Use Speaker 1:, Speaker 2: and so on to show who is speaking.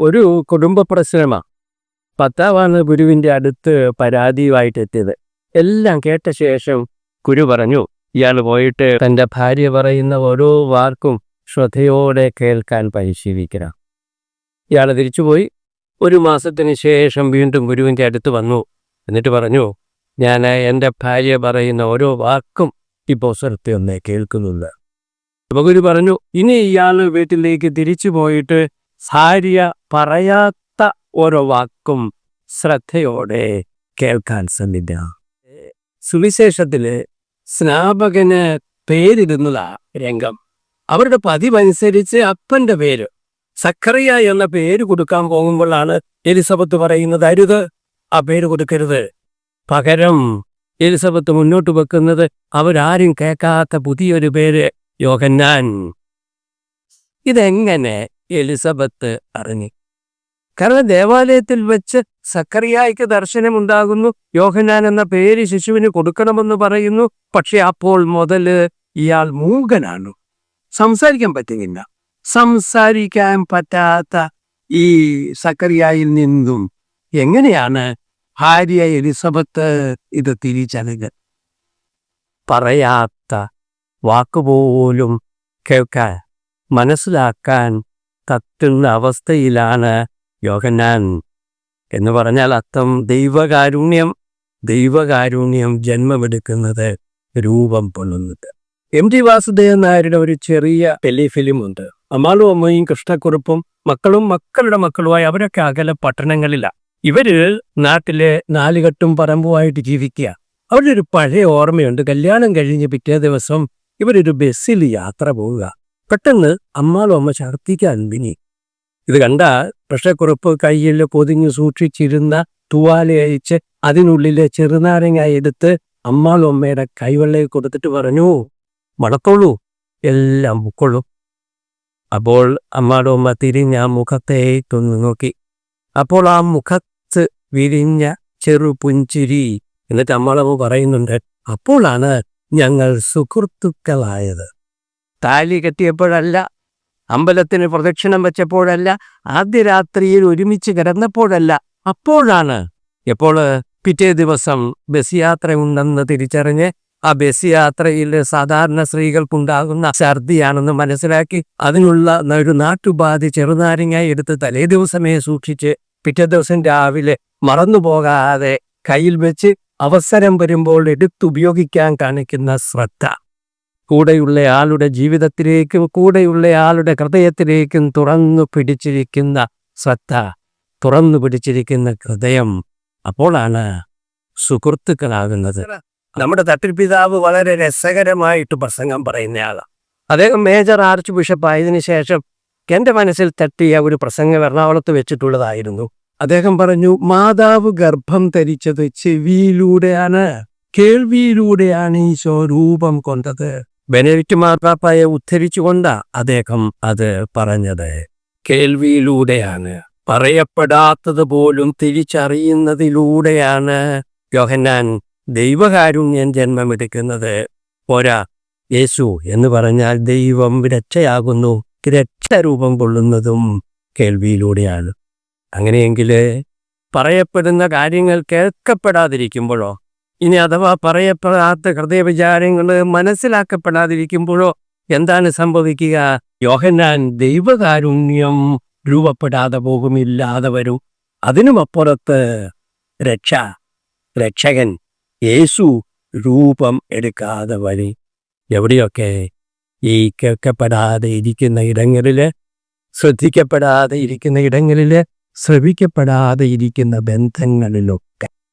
Speaker 1: ഒരു കുടുംബ പ്രശ്നമാണ്. ഭർത്താവാണ് ഗുരുവിൻ്റെ അടുത്ത് പരാതിയുമായിട്ട് എത്തിയത്. എല്ലാം കേട്ട ശേഷം ഗുരു പറഞ്ഞു, ഇയാൾ പോയിട്ട് തൻ്റെ ഭാര്യ പറയുന്ന ഓരോ വാക്കും ശ്രദ്ധയോടെ കേൾക്കാൻ പരിശീലിക്കണം. ഇയാൾ തിരിച്ചുപോയി. 1 മാസത്തിന് ശേഷം വീണ്ടും ഗുരുവിൻ്റെ അടുത്ത് വന്നു. എന്നിട്ട് പറഞ്ഞു, ഞാൻ എൻ്റെ ഭാര്യ പറയുന്ന ഓരോ വാക്കും ഇപ്പോൾ ശ്രദ്ധയൊന്നേ കേൾക്കുന്നുണ്ട്. അപ്പോൾ ഗുരു പറഞ്ഞു, ഇനി ഇയാൾ വീട്ടിലേക്ക് തിരിച്ചു പോയിട്ട് ഭാര്യ പറയാത്ത ഓരോ വാക്കും ശ്രദ്ധയോടെ കേൾക്കാൻ ശ്രമിക്കുക. സുവിശേഷത്തില് സ്നാപകന് പേരിടുന്നതാ രംഗം. അവരുടെ പതിവനുസരിച്ച് അപ്പന്റെ പേര് സക്കറിയ എന്ന പേര് കൊടുക്കാൻ പോകുമ്പോഴാണ് എലിസബത്ത് പറയുന്നത്, അരുത്, ആ പേര് കൊടുക്കരുത്. പകരം എലിസബത്ത് മുന്നോട്ട് വെക്കുന്നത് അവരാരും കേൾക്കാത്ത പുതിയൊരു പേര്, യോഹന്നാൻ. ഇതെങ്ങനെ എലിസബത്ത് അറിഞ്ഞു? കാരണം ദേവാലയത്തിൽ വെച്ച് സക്കറിയായ്ക്ക് ദർശനമുണ്ടാകുന്നു, യോഹന്നാൻ എന്ന പേര് ശിശുവിന് കൊടുക്കണമെന്ന് പറയുന്നു. പക്ഷെ അപ്പോൾ മുതൽ ഇയാൾ മൂകനാണ്, സംസാരിക്കാൻ പറ്റുന്നില്ല. സംസാരിക്കാൻ പറ്റാത്ത ഈ സക്കറിയായിൽ നിന്നും എങ്ങനെയാണ് ഭാര്യ എലിസബത്ത് ഇത് തിരിച്ചറിയുക? പറയാത്ത വാക്കുപോലും കേൾക്കാൻ മനസ്സിലാക്കാൻ കത്തുന്ന അവസ്ഥയിലാണ് യോഹന്നാൻ. എന്ന് പറഞ്ഞാൽ അർത്ഥം ദൈവകാരുണ്യം ജന്മമെടുക്കുന്നത്, രൂപം കൊള്ളുന്നത്. MT വാസുദേവൻ നായരുടെ ഒരു ചെറിയ ടെലിഫിലിമുണ്ട്. അമ്മാളും അമ്മയും കൃഷ്ണക്കുറുപ്പും മക്കളും മക്കളുടെ മക്കളുമായി അവരൊക്കെ അകലെ പട്ടണങ്ങളിലാണ്. ഇവര് നാട്ടിലെ നാലുകെട്ടും പറമ്പുമായിട്ട് ജീവിക്കുക. അവരുടെ ഒരു പഴയ ഓർമ്മയുണ്ട്. കല്യാണം കഴിഞ്ഞ് പിറ്റേ ദിവസം ഇവരൊരു ബസ്സിൽ യാത്ര പോവുക. പെട്ടെന്ന് അമ്മാളും അമ്മ ഛർദ്ദിക്കാൻ പിന്നി. ഇത് കണ്ട കൃഷ്ണക്കുറുപ്പ് കയ്യിൽ പൊതിഞ്ഞു സൂക്ഷിച്ചിരുന്ന തുവാല അയച്ച് അതിനുള്ളിലെ ചെറുനാരങ്ങ എടുത്ത് അമ്മാളും അമ്മയുടെ കൈവെള്ളയിൽ കൊടുത്തിട്ട് പറഞ്ഞു, മണത്തോളൂ, എല്ലാം മുക്കൊള്ളൂ. അപ്പോൾ അമ്മാളും അമ്മ തിരിഞ്ഞ മുഖത്തേക്കൊന്ന് നോക്കി. അപ്പോൾ ആ മുഖത്ത് വിരിഞ്ഞ ചെറു പുഞ്ചിരി. എന്നിട്ട് അമ്മാളമ്മ പറയുന്നുണ്ട്, അപ്പോഴാണ് ഞങ്ങൾ സുഹൃത്തുക്കളായത്. താലി കെട്ടിയപ്പോഴല്ല, അമ്പലത്തിന് പ്രദക്ഷിണം വെച്ചപ്പോഴല്ല, ആദ്യ രാത്രിയിൽ ഒരുമിച്ച് കിടന്നപ്പോഴല്ല, അപ്പോഴാണ്. എപ്പോൾ? പിറ്റേ ദിവസം ബസ് യാത്ര ഉണ്ടെന്ന് തിരിച്ചറിഞ്ഞ് ആ ബസ് യാത്രയിൽ സാധാരണ സ്ത്രീകൾക്കുണ്ടാകുന്ന ഛർദിയാണെന്ന് മനസ്സിലാക്കി അതിനുള്ള ഒരു നാട്ടുപാതി ചെറുനാരങ്ങ എടുത്ത് തലേ ദിവസമേ സൂക്ഷിച്ച് പിറ്റേ ദിവസം രാവിലെ മറന്നുപോകാതെ കയ്യിൽ വെച്ച് അവസരം വരുമ്പോൾ എടുത്തുപയോഗിക്കാൻ കാണിക്കുന്ന ശ്രദ്ധ, കൂടെയുള്ളയാളുടെ ജീവിതത്തിലേക്കും കൂടെയുള്ളയാളുടെ ഹൃദയത്തിലേക്കും തുറന്നു പിടിച്ചിരിക്കുന്ന ശ്രദ്ധ, തുറന്നു പിടിച്ചിരിക്കുന്ന ഹൃദയം, അപ്പോഴാണ് സുഹൃത്തുക്കളാകുന്നത്. നമ്മുടെ തട്ടിൽപിതാവ് വളരെ രസകരമായിട്ട് പ്രസംഗം പറയുന്നയാളാണ്. അദ്ദേഹം മേജർ ആർച്ച് ബിഷപ്പായതിനു ശേഷം എൻ്റെ മനസ്സിൽ തട്ടിയ ഒരു പ്രസംഗം എറണാകുളത്ത് വെച്ചിട്ടുള്ളതായിരുന്നു. അദ്ദേഹം പറഞ്ഞു, മാതാവ് ഗർഭം ധരിച്ചത് ചെവിയിലൂടെയാണ്, കേൾവിയിലൂടെയാണ് ഈശോ രൂപം കൊണ്ടത്. ബെനഡിക്ട് മാർപ്പാപ്പയെ ഉദ്ധരിച്ചുകൊണ്ടാ അദ്ദേഹം അത് പറഞ്ഞത്. കേൾവിയിലൂടെയാണ്, പറയപ്പെടാത്തത് പോലും തിരിച്ചറിയുന്നതിലൂടെയാണ് യോഹന്നാൻ ദൈവകാരുണ്യം ജന്മമെടുക്കുന്നത്. പോരാ, യേശു എന്ന് പറഞ്ഞാൽ ദൈവം രക്ഷയാകുന്നു, രക്ഷരൂപം കൊള്ളുന്നതും കേൾവിയിലൂടെയാണ്. അങ്ങനെയെങ്കിൽ പറയപ്പെടുന്ന കാര്യങ്ങൾ കേൾക്കപ്പെടാതിരിക്കുമ്പോഴോ, ഇനി അഥവാ പറയപ്പെടാത്ത ഹൃദയവിചാരങ്ങൾ മനസ്സിലാക്കപ്പെടാതിരിക്കുമ്പോഴോ എന്താണ് സംഭവിക്കുക? യോഹന്നാൻ ദൈവകാരുണ്യം രൂപപ്പെടാതെ പോകും, ഇല്ലാതെ വരും. അതിനുമപ്പുറത്ത് രക്ഷകൻ യേശു രൂപം എടുക്കാതെ വഴി. എവിടെയൊക്കെ? ഈ കേൾക്കപ്പെടാതെ ഇരിക്കുന്ന ഇടങ്ങളിൽ, ശ്രദ്ധിക്കപ്പെടാതെ ഇരിക്കുന്ന ഇടങ്ങളിൽ, ശ്രവിക്കപ്പെടാതെ ഇരിക്കുന്ന ബന്ധങ്ങളിലൊക്കെ.